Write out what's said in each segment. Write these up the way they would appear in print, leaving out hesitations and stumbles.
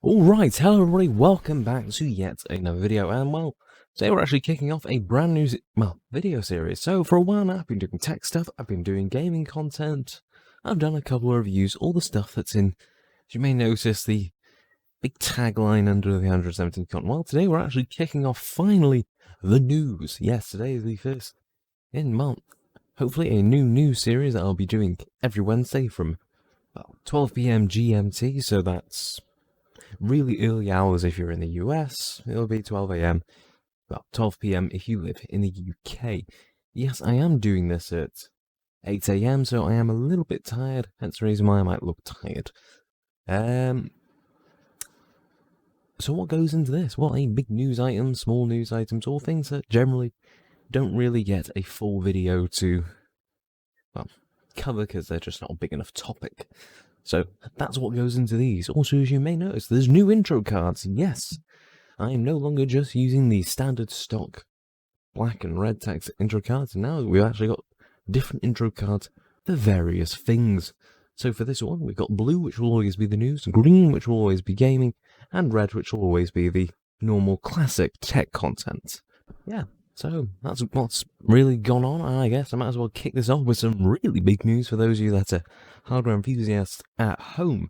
Alright, hello everybody, welcome back to yet another video, and well, today we're actually kicking off a brand new, video series. So for a while now, I've been doing tech stuff, I've been doing gaming content, I've done a couple of reviews, all the stuff that's in, as you may notice, the big tagline under the 117 content. Well, today we're actually kicking off, finally, the news. Yes, today is the first in month. Hopefully a new news series that I'll be doing every Wednesday from, 12 PM GMT, so that's really early hours if you're in the US. It'll be 12 AM, well, 12 PM if you live in the UK. Yes, I am doing this at 8 AM, so I am a little bit tired, hence the reason why I might look tired. So what goes into this? Well, a big news item, small news items, all things that generally don't really get a full video to, well, cover because they're just not a big enough topic. So that's what goes into these. Also, as you may notice, there's new intro cards. Yes, I am no longer just using the standard stock black and red text intro cards. Now we've actually got different intro cards for various things. So for this one, we've got blue, which will always be the news, green, which will always be gaming, and red, which will always be the normal classic tech content. Yeah. So that's what's really gone on, and I guess I might as well kick this off with some really big news for those of you that are hardware enthusiasts at home.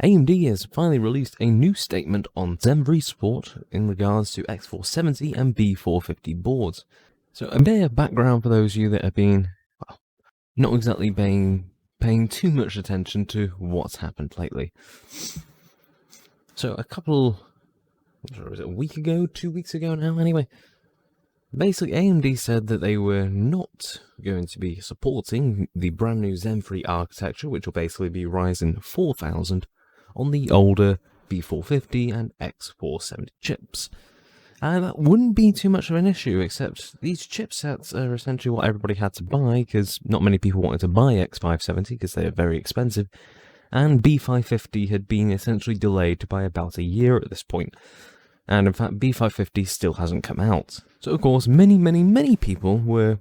AMD has finally released a new statement on Zen 3 support in regards to X470 and B450 boards. So a bit of background for those of you that have been, well, not exactly paying too much attention to what's happened lately. So was it a week ago, 2 weeks ago now anyway? Basically, AMD said that they were not going to be supporting the brand new Zen 3 architecture, which will basically be Ryzen 4000 on the older B450 and X470 chips. And that wouldn't be too much of an issue, except these chipsets are essentially what everybody had to buy, because not many people wanted to buy X570 because they are very expensive, and B550 had been essentially delayed by about a year at this point. And in fact, B550 still hasn't come out. So of course, many people were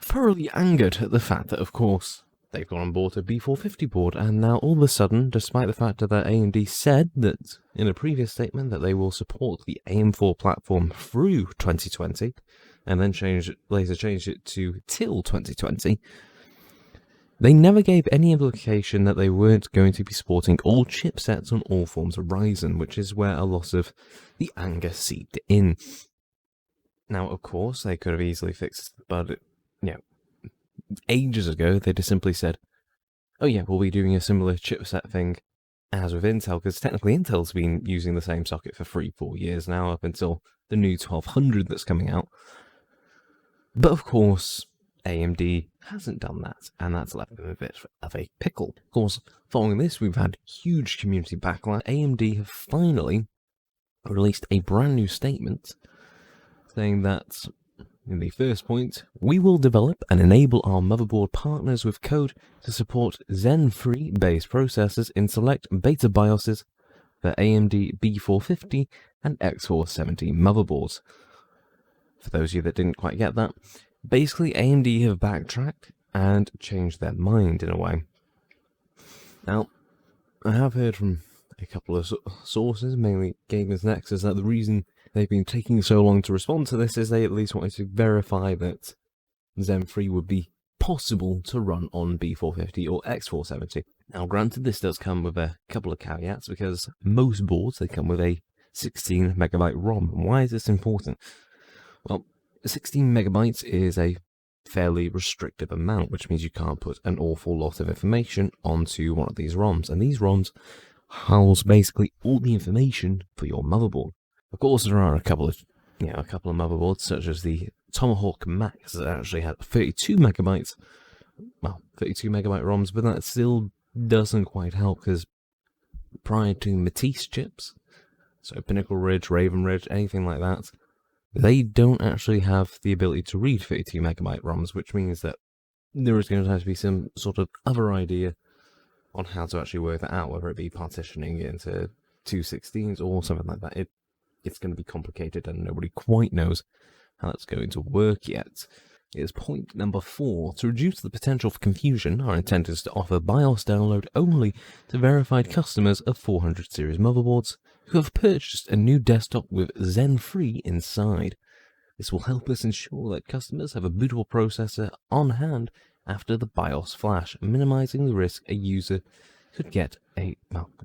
thoroughly angered at the fact that, of course, they've gone on board a B450 board, and now all of a sudden, despite the fact that AMD said that in a previous statement that they will support the AM4 platform through 2020, and then later changed it to till 2020, they never gave any implication that they weren't going to be supporting all chipsets on all forms of Ryzen, which is where a lot of the anger seeped in. Now, of course, they could have easily fixed it, but, ages ago, they just simply said, oh yeah, we'll be doing a similar chipset thing as with Intel, because technically Intel's been using the same socket for 3-4 years now, up until the new 1200 that's coming out. But of course, AMD hasn't done that, and that's left them a bit of a pickle. Of course, following this, we've had huge community backlash. AMD have finally released a brand new statement saying that, in the first point, we will develop and enable our motherboard partners with code to support Zen 3 based processors in select beta BIOSes for AMD B450 and X470 motherboards. For those of you that didn't quite get that, basically AMD have backtracked and changed their mind in a way. Now, I have heard from a couple of sources, mainly Gamers Nexus, that the reason they've been taking so long to respond to this is they at least wanted to verify that Zen 3 would be possible to run on B450 or X470. Now, granted, this does come with a couple of caveats, because most boards, they come with a 16 megabyte ROM. And why is this important? Well, 16 megabytes is a fairly restrictive amount, which means you can't put an awful lot of information onto one of these ROMs. And these ROMs house basically all the information for your motherboard. Of course, there are a couple of motherboards, such as the Tomahawk Max, that actually had 32 megabytes, well, 32 megabyte ROMs, but that still doesn't quite help, because prior to Matisse chips, so Pinnacle Ridge, Raven Ridge, anything like that, they don't actually have the ability to read 32 megabyte ROMs, which means that there is going to have to be some sort of other idea on how to actually work that out, whether it be partitioning it into 216s or something like that. It's going to be complicated, and nobody quite knows how that's going to work yet. is point number 4. To reduce the potential for confusion, our intent is to offer BIOS download only to verified customers of 400 series motherboards who have purchased a new desktop with Zen Free inside. This will help us ensure that customers have a bootable processor on hand after the BIOS flash, minimizing the risk a user could get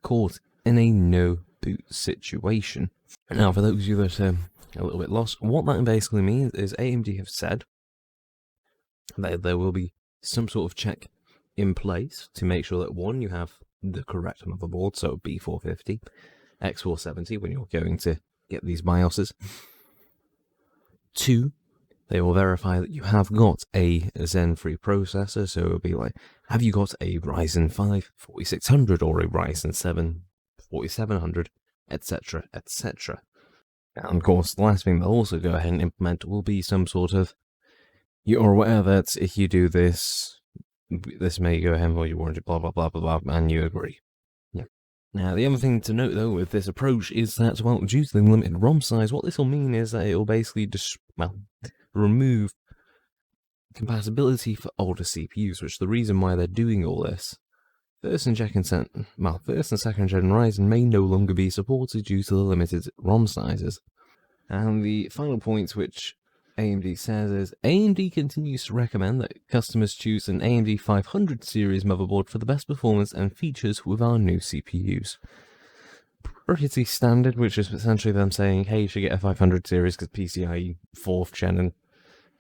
caught in a no-boot situation. Now, for those of you that are a little bit lost, what that basically means is AMD have said that there will be some sort of check in place to make sure that, one, you have the correct motherboard, so B450, X470 when you're going to get these BIOSes. 2, they will verify that you have got a Zen Free processor, so it'll be like, have you got a Ryzen 5 4600 or a Ryzen 7 4700, etc., etc. And of course, the last thing they'll also go ahead and implement will be some sort of, you're aware that if you do this, this may go ahead for your warranty, blah, blah, blah, blah, blah, and you agree. Yeah. Now, the other thing to note, though, with this approach is that, well, due to the limited ROM size, what this will mean is that it will basically just, remove compatibility for older CPUs, which is the reason why they're doing all this. First and second gen Ryzen may no longer be supported due to the limited ROM sizes. And the final point which AMD says is, AMD continues to recommend that customers choose an AMD 500 series motherboard for the best performance and features with our new CPUs. Pretty standard, which is essentially them saying, hey, you should get a 500 series because PCIe 4th gen and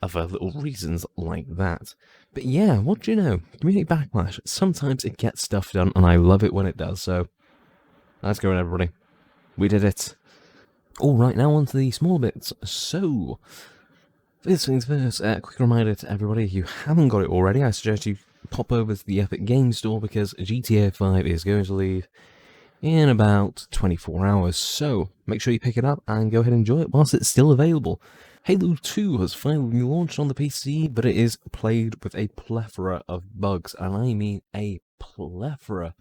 other little reasons like that. But yeah, what do you know? Community Backlash, sometimes it gets stuff done, and I love it when it does, so let's go, everybody. We did it. Alright, now on to the small bits. So, first things first, quick reminder to everybody, if you haven't got it already, I suggest you pop over to the Epic Games Store because GTA 5 is going to leave in about 24 hours, so make sure you pick it up and go ahead and enjoy it whilst it's still available. Halo 2 has finally launched on the PC, but it is plagued with a plethora of bugs, and I mean a plethora.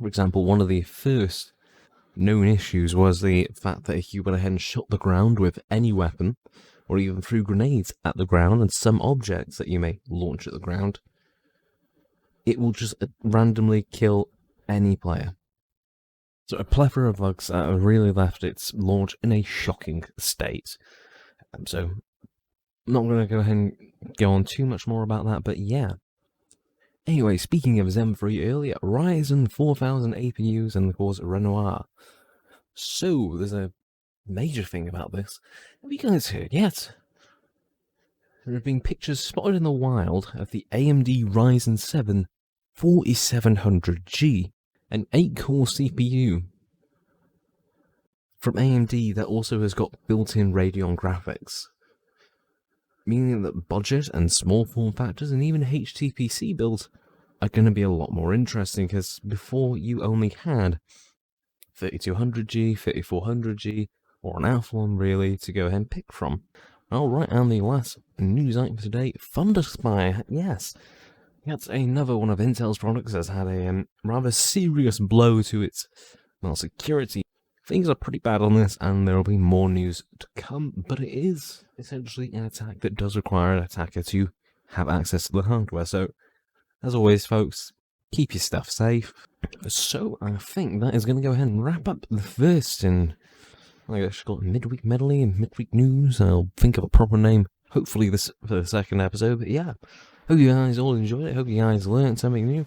For example, one of the first known issues was the fact that if you went ahead and shot the ground with any weapon, or even threw grenades at the ground and some objects that you may launch at the ground, it will just randomly kill any player. So a plethora of bugs that have really left its launch in a shocking state. So, I'm not going to go ahead and go on too much more about that, but yeah. Anyway, speaking of Zen Free earlier, Ryzen 4000 APUs and of course Renoir. So, there's a major thing about this. Have you guys heard yet? There have been pictures spotted in the wild of the AMD Ryzen 7 4700G, an 8-core CPU from AMD that also has got built-in Radeon graphics, meaning that budget and small form factors and even HTPC builds are going to be a lot more interesting, because before you only had 3200G, 3400G, or an Athlon really to go ahead and pick from. Alright, and the last news item for today, Thunderspy, yes. That's another one of Intel's products that's had a rather serious blow to its, security. Things are pretty bad on this, and there will be more news to come, but it is essentially an attack that does require an attacker to have access to the hardware. So, as always, folks, keep your stuff safe. So, I think that is going to go ahead and wrap up the first in, I guess, call it midweek medley and midweek news. I'll think of a proper name, hopefully, this for the second episode. But yeah, hope you guys all enjoyed it. Hope you guys learned something new.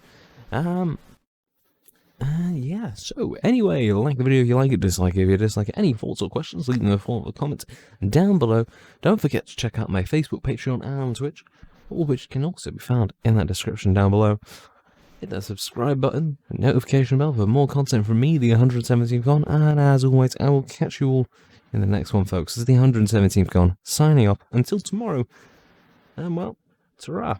Yeah, so anyway, like the video if you like it, dislike it if you dislike it. Any thoughts or questions, leave them in the form of a comment down below. Don't forget to check out my Facebook, Patreon, and Twitch, all which can also be found in that description down below. Hit that subscribe button and notification bell for more content from me, the 117th Con, and as always, I will catch you all in the next one, folks. This is the 117th Con, signing off until tomorrow, and well, ta-ra.